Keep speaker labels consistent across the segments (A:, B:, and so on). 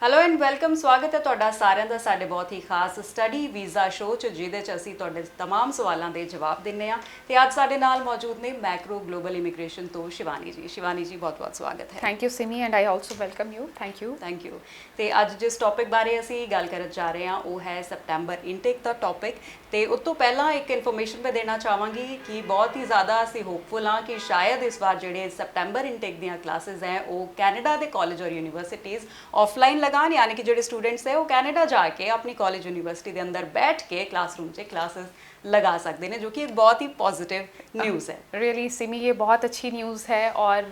A: Hello and welcome. ਸਵਾਗਤ ਹੈ ਤੁਹਾਡਾ ਸਾਰਿਆਂ ਦਾ ਸਾਡੇ ਬਹੁਤ ਹੀ ਖਾਸ ਸਟੱਡੀ ਵੀਜ਼ਾ ਸ਼ੋਅ 'ਚ, ਜਿਹਦੇ 'ਚ ਅਸੀਂ ਤੁਹਾਡੇ तमाम ਸਵਾਲਾਂ ਦੇ ਜਵਾਬ ਦਿੰਨੇ ਆ। ਤੇ ਅੱਜ ਸਾਡੇ ਨਾਲ ਮੌਜੂਦ ਨੇ ਮੈਕਰੋ ਗਲੋਬਲ ਇਮੀਗ੍ਰੇਸ਼ਨ ਤੋਂ ਸ਼ਿਵਾਨੀ ਜੀ। ਸ਼ਿਵਾਨੀ ਜੀ, ਬਹੁਤ-ਬਹੁਤ ਸਵਾਗਤ ਹੈ।
B: Thank you Simi and I also welcome you. Thank you.
A: Thank you. ਤੇ ਅੱਜ ਜਿਸ ਟੌਪਿਕ ਬਾਰੇ ਅਸੀਂ ਗੱਲ ਕਰਨ ਜਾ ਰਹੇ ਹਾਂ ਉਹ ਹੈ ਸੈਪਟੈਂਬਰ ਇਨਟੇਕ ਦਾ ਟੌਪਿਕ। ਤੇ ਉਸ ਤੋਂ ਪਹਿਲਾਂ ਇੱਕ ਇਨਫੋਰਮੇਸ਼ਨ ਮੈਂ ਦੇਣਾ ਚਾਹਾਂਗੀ ਕਿ ਬਹੁਤ ਹੀ ਜ਼ਿਆਦਾ ਅਸੀਂ ਹੋਪਫੁਲ ਹਾਂ ਕਿ ਸ਼ਾਇਦ ਇਸ ਵਾਰ ਜਿਹੜੇ ਸੈਪਟੈਂਬਰ ਇਨਟੇਕ ਦੀਆਂ ਕਲਾਸਿਸ ਹੈ ਉਹ ਕੈਨੇਡਾ ਦੇ ਕਾਲਜ ਔਰ ਯੂਨੀਵਰਸਿਟੀਜ਼ ਆਫਲਾਈਨ ਲਗਾਉਣ, यानी कि ਜਿਹੜੇ ਸਟੂਡੈਂਟਸ ਹੈ ਉਹ ਕੈਨੇਡਾ ਜਾ ਕੇ ਆਪਣੀ ਕਾਲਜ ਯੂਨੀਵਰਸਿਟੀ ਦੇ ਅੰਦਰ ਬੈਠ ਕੇ ਕਲਾਸरूम 'ਚ ਕਲਾਸਿਸ लगा सकते हैं, जो कि एक बहुत ही पॉजिटिव न्यूज़ है।
B: रियली सिमी, ये बहुत अच्छी न्यूज़ है और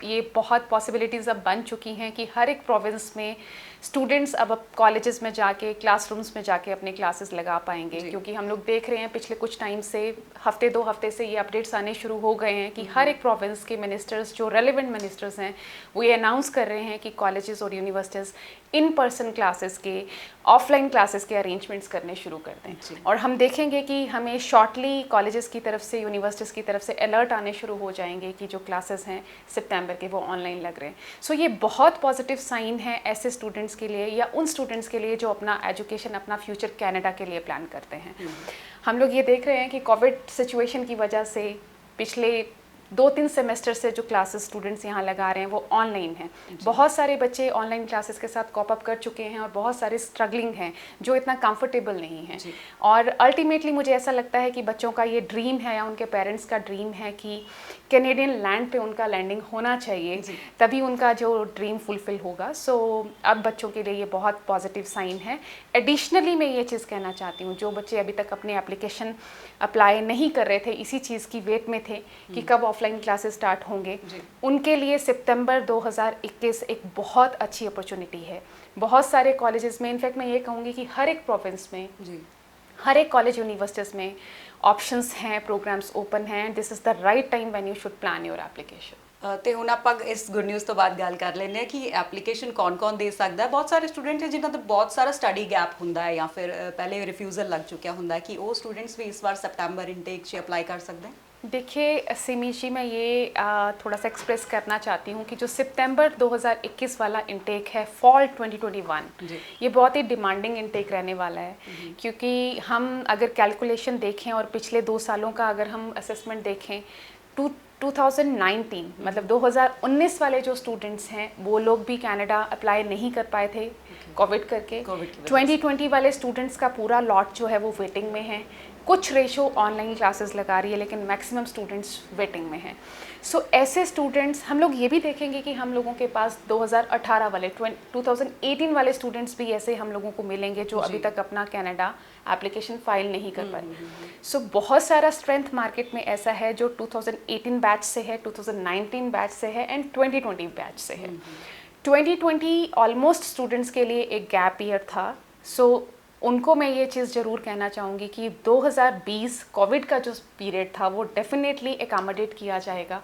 B: ये बहुत पॉसिबिलिटीज़ अब बन चुकी हैं कि हर एक प्रोविंस में स्टूडेंट्स अब कॉलेजेस में जाके क्लासरूम्स में जाके अपने क्लासेस लगा पाएंगे, क्योंकि हम लोग देख रहे हैं पिछले कुछ टाइम से, हफ्ते 2 हफ्ते से ये अपडेट्स आने शुरू हो गए हैं कि हर एक प्रोविंस के मिनिस्टर्स, जो रेलिवेंट मिनिस्टर्स हैं, वो ये अनाउंस कर रहे हैं कि कॉलेजेस और यूनिवर्सिटीज़ इन पर्सन क्लासेस के, ऑफलाइन क्लासेस के अरेंजमेंट्स करने शुरू कर दें। और हम देखेंगे कि हमें शॉर्टली कॉलेजेस की तरफ से, यूनिवर्सिटीज़ की तरफ से अलर्ट आने शुरू हो जाएंगे कि जो क्लासेस हैं सितंबर के वो ऑनलाइन लग रहे हैं। सो ये बहुत पॉजिटिव साइन है ऐसे स्टूडेंट्स के लिए या उन स्टूडेंट्स के लिए जो अपना एजुकेशन, अपना फ्यूचर कनाडा के लिए प्लान करते हैं। हम लोग ये देख रहे हैं कि कोविड सिचुएशन की वजह से पिछले 2-3 सेमेस्टर से जो क्लासेस स्टूडेंट्स यहाँ लगा रहे हैं वो ऑनलाइन हैं। बहुत सारे बच्चे ऑनलाइन क्लासेस के साथ कॉप अप कर चुके हैं और बहुत सारे स्ट्रगलिंग हैं जो इतना कंफर्टेबल नहीं हैं। और अल्टीमेटली मुझे ऐसा लगता है कि बच्चों का ये ड्रीम है या उनके पेरेंट्स का ड्रीम है कि कैनेडियन लैंड पे उनका लैंडिंग होना चाहिए, तभी उनका जो ड्रीम फुलफिल होगा। सो अब बच्चों के लिए ये बहुत पॉजिटिव साइन है। एडिशनली मैं ये चीज़ कहना चाहती हूँ, जो बच्चे अभी तक अपने एप्लीकेशन अप्लाई नहीं कर रहे थे, इसी चीज़ की वेट में थे कि कब ऑफलाइन क्लासेस स्टार्ट होंगे, उनके लिए सितंबर 2021 एक बहुत अच्छी अपॉर्चुनिटी है। बहुत सारे कॉलेजेस में, इनफैक्ट मैं ये कहूँगी कि हर एक प्रोविंस में, हर एक कॉलेज यूनिवर्सिटीज़ में ऑप्शंस हैं, प्रोग्राम्स ओपन हैं। This is the right time when you should plan your application.
A: ਤੇ ਹੁਣ ਆਪਾਂ ਇਸ ਗੁੱਡ ਨਿਊਜ਼ ਤੋਂ ਬਾਅਦ ਗੱਲ ਕਰ ਲੈਂਦੇ ਹਾਂ ਕਿ ਐਪਲੀਕੇਸ਼ਨ ਕੌਣ-ਕੌਣ ਦੇ ਸਕਦਾ ਹੈ। ਬਹੁਤ ਸਾਰੇ ਸਟੂਡੈਂਟ ਹੈ ਜਿਨ੍ਹਾਂ ਦਾ ਬਹੁਤ ਸਾਰਾ ਸਟੱਡੀ ਗੈਪ ਹੁੰਦਾ ਹੈ ਜਾਂ ਫਿਰ ਪਹਿਲੇ ਰਿਫਿਊਜ਼ਲ ਲੱਗ ਚੁੱਕਿਆ ਹੁੰਦਾ ਹੈ, ਕਿ ਉਹ ਸਟੂਡੈਂट्स भी इस बार सितंबर इनटेक 'ਚ अप्लाई कर सकते हैं।
B: देखिए सिमी जी, मैं ये थोड़ा सा एक्सप्रेस करना चाहती हूँ कि जो सितंबर 2021 वाला इंटेक है, फॉल 2021, ये बहुत ही डिमांडिंग इंटेक रहने वाला है। क्योंकि हम अगर कैलकुलेशन देखें और पिछले 2 सालों का अगर हम असेसमेंट देखें, 2019 मतलब 2019 वाले जो स्टूडेंट्स हैं वो लोग भी कनाडा अप्लाई नहीं कर पाए थे कोविड करके। 2020 वाले स्टूडेंट्स का पूरा लॉट जो है वो वेटिंग में है। कुछ रेशो ऑनलाइन क्लासेस लगा रही है लेकिन मैक्सिमम स्टूडेंट्स वेटिंग में हैं। सो ऐसे स्टूडेंट्स हम लोग ये भी देखेंगे कि हम लोगों के पास 2018 वाले 2018 वाले स्टूडेंट्स भी ऐसे हम लोगों को मिलेंगे जो अभी तक अपना कनाडा एप्लीकेशन फाइल नहीं कर पाए। सो बहुत सारा स्ट्रेंथ मार्केट में ऐसा है जो 2018 बैच से है, 2019 बैच से है एंड 2020 बैच से है। 2020 ऑलमोस्ट स्टूडेंट्स के लिए एक गैप ईयर था। सो उनको मैं ये चीज़ ज़रूर कहना चाहूँगी कि 2020 कोविड का जो पीरियड था वो डेफिनेटली एकोमोडेट किया जाएगा,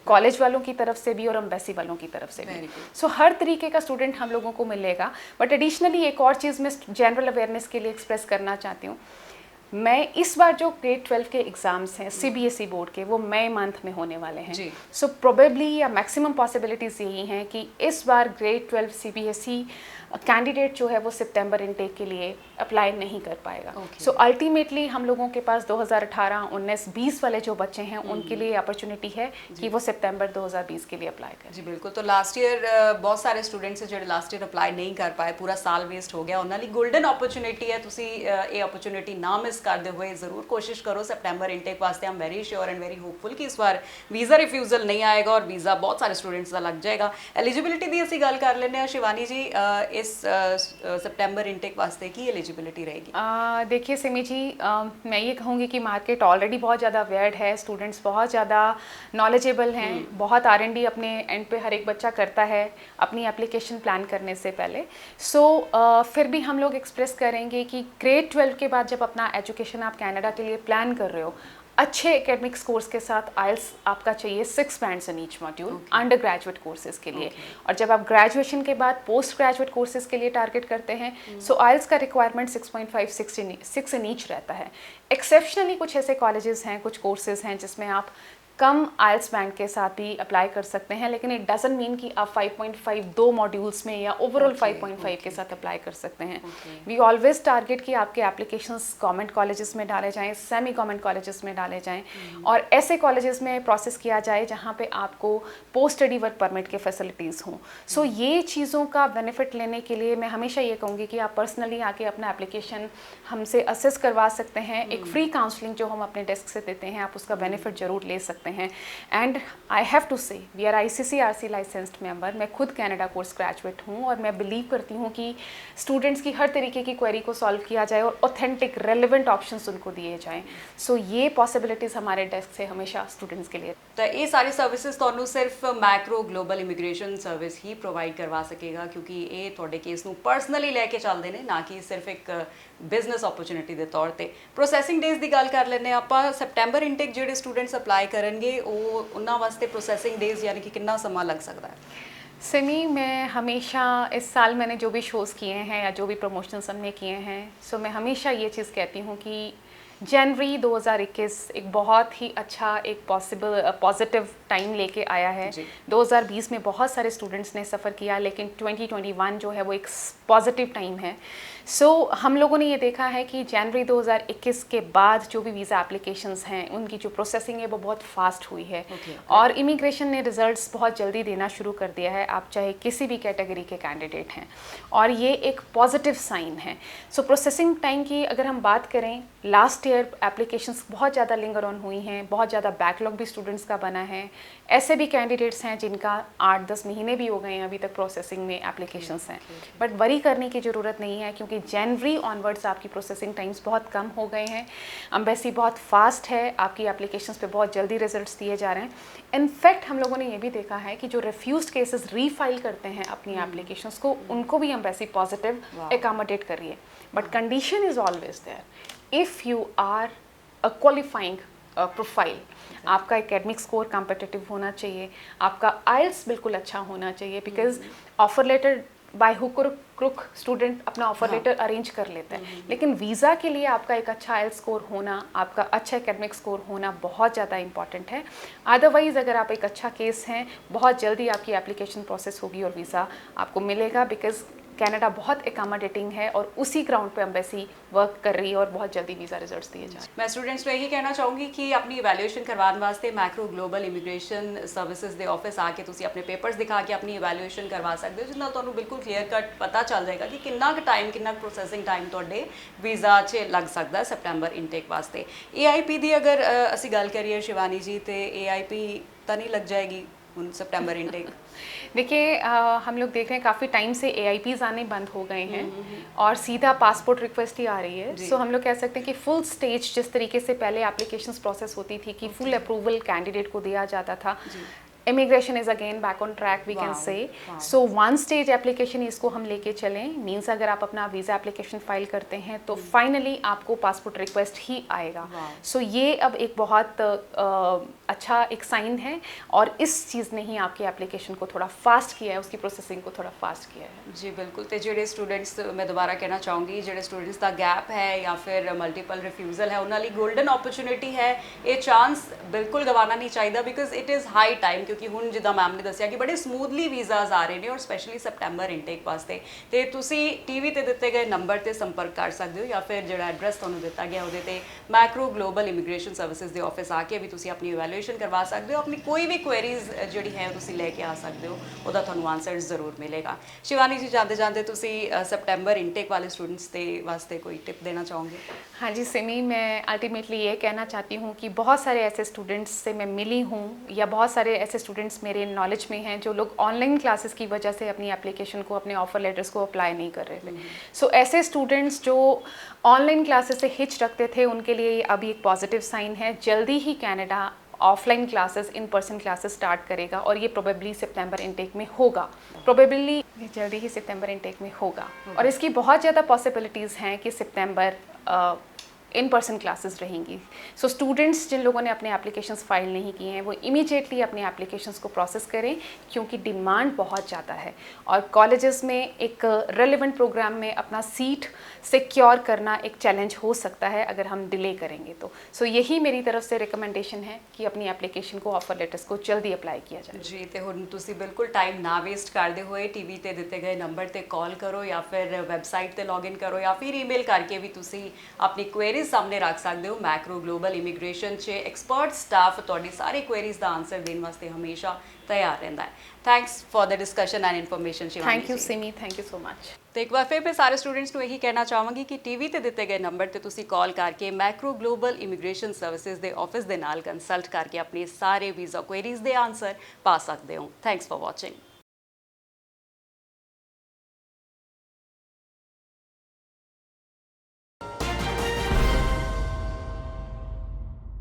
B: कॉलेज वालों की तरफ से भी और एम्बेसी वालों की तरफ से भी। सो हर तरीके का स्टूडेंट हम लोगों को मिलेगा। बट एडिशनली एक और चीज़ मैं जनरल अवेयरनेस के लिए एक्सप्रेस करना चाहती हूँ। मैं इस बार जो ग्रेड 12 के एग्ज़ाम्स हैं CBSE बोर्ड के, वो मई मंथ में होने वाले हैं। सो प्रोबेबली या मैक्सिमम पॉसिबिलिटीज़ यही हैं कि इस बार ग्रेड 12 CBSE कैंडिडेट जो है वो सितंबर इनटेक के लिए अप्लाई नहीं कर पाएगा। सो अल्टीमेटली हम लोगों के पास 2018, 19, 20 वाले जो बच्चे हैं उनके लिए अपॉर्चुनिटी है कि वो सितंबर 2020 के लिए अप्लाई करें।
A: जी बिल्कुल। तो लास्ट ईयर बहुत सारे स्टूडेंट्स है जो लास्ट ईयर अप्लाई नहीं कर पाए, पूरा साल वेस्ट हो गया, उन्होंने गोल्डन अपॉर्चुनिटी है। तुसी ये अपॉर्चुनिटी ना मिस करते हुए ज़रूर कोशिश करो सितंबर इनटेक वास्ते। हम very sure and very hopeful कि इस बार वीज़ा रिफ्यूज़ल नहीं आएगा और वीज़ा बहुत सारे स्टूडेंट्स का लग जाएगा। एलिजिबिलिटी की असीं गल कर लेंगे शिवानी जी, इस सितंबर इनटेक वास्ते की एलिजिबिलिटी रहेगी?
B: देखिए सिमी जी, मैं ये कहूँगी कि मार्केट ऑलरेडी बहुत ज़्यादा अवेयर्ड है, स्टूडेंट्स बहुत ज़्यादा नॉलेजेबल हैं, बहुत R&D अपने एंड पे हर एक बच्चा करता है अपनी एप्लीकेशन प्लान करने से पहले। सो फिर भी हम लोग एक्सप्रेस करेंगे कि ग्रेड 12 के बाद जब अपना एजुकेशन आप कनाडा के लिए प्लान कर रहे हो, अच्छे एकेडमिक स्कोर्स के साथ आइल्स आपका चाहिए 6 bands in each module under graduate courses के लिए। और जब आप ग्रेजुएशन के बाद पोस्ट ग्रेजुएट कोर्सेज के लिए टारगेट करते हैं सो आइल्स का रिक्वायरमेंट 6.5 6 इन ईच रहता है। एक्सेप्शनली कुछ ऐसे कॉलेजेस हैं, कुछ कोर्सेज हैं जिसमें आप कम आइल्स बैंड के साथ भी अप्लाई कर सकते हैं, लेकिन इट डजंट मीन कि आप 5.5 दो मॉड्यूल्स में या ओवरऑल 5.5 के साथ अप्लाई कर सकते हैं। वी ऑलवेज टारगेट कि आपके एप्लीकेशंस गवर्नमेंट कॉलेजेस में डाले जाएं, सेमी गवर्नमेंट कॉलेजेस में डाले जाएं और ऐसे कॉलेजेस में प्रोसेस किया जाए जहाँ पे आपको पोस्ट स्टडी वर्क परमिट के फैसिलिटीज़ हों। सो ये चीज़ों का बेनिफिट लेने के लिए मैं हमेशा ये कहूँगी कि आप पर्सनली आके अपना एप्लीकेशन हमसे असेस करवा सकते हैं। एक फ्री काउंसलिंग जो हम अपने डेस्क से देते हैं, आप उसका बेनिफिट ज़रूर ले सकते हैं। And I have to say we are ICCRC licensed member. मैं खुद कनाडा कोर्स ग्रेजुएट हूँ और मैं बिलीव करती हूँ कि स्टूडेंट्स की हर तरीके की क्वेरी को सॉल्व किया जाए और ऑथेंटिक रेलिवेंट ऑप्शंस उनको दिए जाएं। सो ये पॉसिबिलिटीज़ हमारे डेस्क से हमेशा स्टूडेंट्स के लिए।
A: तो ये सारी सर्विसेज ਤੁਹਾਨੂੰ सिर्फ मैक्रो ग्लोबल इमिग्रेशन सर्विस ही प्रोवाइड करवा सकेगा, क्योंकि ये ਤੁਹਾਡੇ केस ਨੂੰ पर्सनली लैके चलते हैं, ना कि सिर्फ एक बिजनेस अपॉर्चुनिटी के तौर पर। प्रोसैसिंग डेज की गल कर लें आप, सैप्टेंबर इनटेक जो स्टूडेंट्स अप्लाई करेंगे उन्होंने वास्ते प्रोसैसिंग डेज यानी कि कितना समा लग सकता है?
B: सिमी, मैं हमेशा इस साल मैंने जो भी शोज़ किए हैं या जो भी प्रमोशंस हमने किए हैं, सो मैं हमेशा ये चीज़ कहती हूँ कि जनवरी 2021 एक बहुत ही अच्छा एक पॉजिटिव टाइम लेके आया है। 2020 में बहुत सारे स्टूडेंट्स ने सफ़र किया, लेकिन 2021 जो है वो एक पॉजिटिव टाइम है। सो हम लोगों ने ये देखा है कि जनवरी 2021 के बाद जो भी वीज़ा एप्लीकेशंस हैं उनकी जो प्रोसेसिंग है वो बहुत फास्ट हुई है और इमिग्रेशन ने रिजल्ट्स बहुत जल्दी देना शुरू कर दिया है, आप चाहे किसी भी कैटेगरी के कैंडिडेट हैं, और ये एक पॉजिटिव साइन है। सो प्रोसेसिंग टाइम की अगर हम बात करें, लास्ट ईयर एप्लीकेशंस बहुत ज़्यादा लिंगर ऑन हुई हैं, बहुत ज़्यादा बैकलॉग भी स्टूडेंट्स का बना है। ऐसे भी कैंडिडेट्स हैं जिनका 8-10 महीने भी हो गए हैं अभी तक प्रोसेसिंग में एप्लीकेशंस हैं, बट वरी करने की ज़रूरत नहीं है, क्योंकि जनवरी ऑनवर्ड्स आपकी प्रोसेसिंग टाइम्स बहुत कम हो गए हैं। एम्बेसी बहुत फास्ट है, आपकी एप्लीकेशंस पे बहुत जल्दी रिजल्ट्स दिए जा रहे हैं। इनफैक्ट हम लोगों ने ये भी देखा है कि जो रिफ्यूज्ड केसेस रीफाइल करते हैं अपनी एप्लीकेशंस को, उनको भी एम्बेसी पॉजिटिव एकोमोडेट कर रही है। But condition is always there, if you are a qualifying profile, आपका एकेडमिक स्कोर कॉम्पिटिटिव होना चाहिए, आपका आइल्स बिल्कुल अच्छा होना चाहिए, because offer letter by hook और क्रुक स्टूडेंट अपना ऑफर लेटर अरेंज कर लेता है, लेकिन वीज़ा के लिए आपका एक अच्छा आइल्स स्कोर होना, आपका अच्छा एकेडमिक स्कोर होना बहुत ज़्यादा इंपॉर्टेंट है। अदरवाइज़ अगर आप एक अच्छा केस हैं, बहुत जल्दी आपकी एप्लीकेशन प्रोसेस होगी और वीज़ा आपको मिलेगा, बिकॉज कनाडा बहुत एकोमोडेटिंग है और उसी ग्राउंड पे एम्बेसी वर्क कर रही है और बहुत जल्दी वीज़ा रिजल्ट्स दिए जा रहे हैं।
A: मैं स्टूडेंट्स को यही कहना चाहूँगी कि अपनी इवैल्यूएशन करवाने वास्ते मैक्रो ग्लोबल इमिग्रेशन सर्विसेज के ऑफिस आके तुसी अपने पेपर्स दिखा के अपनी इवैल्यूएशन करवा सकते हो, जिस नाल तुहानू बिल्कुल क्लीयर कट पता चल जाएगा कि कितना टाइम, कितना प्रोसैसिंग टाइम तुहाडे वीज़ा 'च लग सकता है सैप्टेंबर इनटेक वास्ते। AIP की अगर असी गल करिए शिवानी जी, तो AIP तो नहीं लग जाएगी उन सैप्टेंबर इनटेक?
B: देखिए, हम लोग देख रहे हैं काफ़ी टाइम से AIPs आने बंद हो गए हैं और सीधा पासपोर्ट रिक्वेस्ट ही आ रही है। सो हम लोग कह सकते हैं कि फुल स्टेज, जिस तरीके से पहले एप्लीकेशंस प्रोसेस होती थी कि फुल अप्रूवल कैंडिडेट को दिया जाता था, immigration is again back on track we can say. So one stage application इसको हम लेके चलें, मीन्स अगर आप अपना वीज़ा एप्लीकेशन फाइल करते हैं तो फाइनली आपको पासपोर्ट रिक्वेस्ट ही आएगा। सो ये अब एक बहुत अच्छा एक साइन है और इस चीज़ ने ही आपके एप्लीकेशन को थोड़ा फास्ट किया है, उसकी प्रोसेसिंग को थोड़ा फास्ट किया है।
A: जी बिल्कुल। तो जोड़े स्टूडेंट्स, मैं दोबारा कहना चाहूँगी, जोड़े स्टूडेंट्स का गैप है या फिर मल्टीपल रिफ्यूज़ल है, उन्होंने गोल्डन अपॉर्चुनिटी है, ये चांस बिल्कुल गवाना नहीं चाहिए, because it is high time, क्योंकि हुण जिद्दां मैम ने दस्सिया कि बड़े स्मूथली वीज़ाज आ रहे हैं और स्पैशली सैप्टेंबर इनटेक वास्ते। तो तुसी TV ते दिते गए नंबर ते संपर्क कर सकते हो या फिर जो एड्रैस तुहानूं दिता गया उहदे ते मैक्रो ग्लोबल इमिग्रेशन सर्विसेज के ऑफिस आके भी तुसी अपनी इवैल्यूएशन करवा सकते हो, अपनी कोई भी क्वेरीज जिहड़ी है तुसी लेके आ सकते हो, उहदा तुहानूं आंसर ज़रूर मिलेगा। शिवानी जी, जाते जाते तुसी सैप्टेंबर इनटेक वाले स्टूडेंट्स के वास्ते कोई टिप देना चाहोगे?
B: हाँ जी सिमी, मैं अल्टीमेटली ये कहना चाहती हूँ कि बहुत सारे ऐसे स्टूडेंट्स से मैं मिली हूँ या बहुत सारे ऐसे स्टूडेंट्स मेरे नॉलेज में हैं जो लोग ऑनलाइन क्लासेस की वजह से अपनी एप्लीकेशन को, अपने ऑफर लेटर्स को अप्लाई नहीं कर रहे थे। सो ऐसे स्टूडेंट्स जो ऑनलाइन क्लासेस से हिच रखते थे, उनके लिए अभी एक पॉजिटिव साइन है। जल्दी ही Canada offline classes, in person classes start करेगा और ये प्रोबेबली सितंबर इनटेक में होगा, प्रोबेबली जल्दी ही सितंबर इनटेक में होगा और इसकी बहुत ज़्यादा पॉसिबिलिटीज़ हैं कि सितंबर इन पर्सन क्लासेस रहेंगी। सो स्टूडेंट्स जिन लोगों ने अपने एप्लीकेशंस फाइल नहीं किए हैं वो इमीडिएटली अपने एप्लीकेशंस को प्रोसेस करें, क्योंकि डिमांड बहुत ज़्यादा है और कॉलेजेस में एक रेलेवेंट प्रोग्राम में अपना सीट सिक्योर करना एक चैलेंज हो सकता है अगर हम डिले करेंगे तो। सो यही मेरी तरफ से रिकमेंडेशन है कि अपनी एप्लीकेशन को, ऑफर लेटर्स को जल्दी अप्लाई किया जाए।
A: जी, तो ਹੁਣ ਤੁਸੀਂ ਬਿਲਕੁਲ ਟਾਈਮ ਨਾ ਵੇਸਟ ਕਰਦੇ ਹੋਏ ਟੀਵੀ ਤੇ ਦਿੱਤੇ ਗਏ ਨੰਬਰ ਤੇ ਕਾਲ ਕਰੋ ਜਾਂ ਫਿਰ ਵੈਬਸਾਈਟ ਤੇ ਲੌਗਇਨ ਕਰੋ ਜਾਂ ਫਿਰ ਈਮੇਲ ਕਰਕੇ ਵੀ ਤੁਸੀਂ ਆਪਣੀ ਕੁਐਰੀਜ਼ ਸਾਹਮਣੇ ਰੱਖ ਸਕਦੇ ਹੋ। ਮੈਕਰੋ ਗਲੋਬਲ ਇਮੀਗ੍ਰੇਸ਼ਨ 'ਚ ਐਕਸਪਰਟ ਸਟਾਫ ਤੁਹਾਡੀ ਸਾਰੀ ਕੁਐਰੀਜ਼ ਦਾ ਆਨਸਰ ਦੇਣ ਵਾਸਤੇ ਹਮੇਸ਼ਾ ਤਿਆਰ ਰਹਿੰਦਾ ਹੈ। Thanks for the discussion and information Shivani
B: thank you
A: ji.
B: Simi, thank you so much.
A: ਤੇ ਇੱਕ ਵਾਰ ਫਿਰ ਮੈਂ ਸਾਰੇ ਸਟੂਡੈਂਟਸ ਨੂੰ ਇਹੀ ਕਹਿਣਾ ਚਾਹਾਂਗੀ ਕਿ ਟੀਵੀ ਤੇ ਦਿੱਤੇ ਗਏ ਨੰਬਰ ਤੇ ਤੁਸੀਂ ਕਾਲ ਕਰਕੇ ਮੈਕਰੋ ਗਲੋਬਲ ਇਮੀਗ੍ਰੇਸ਼ਨ ਸਰਵਿਸਿਜ਼ ਦੇ ਆਫਿਸ ਦੇ ਨਾਲ ਕੰਸਲਟ ਕਰਕੇ ਆਪਣੇ ਸਾਰੇ ਵੀਜ਼ਾ ਕੁਐਰੀਜ਼ ਦੇ ਆਨਸਰ ਪਾ ਸਕਦੇ ਹੋ। Thanks for watching.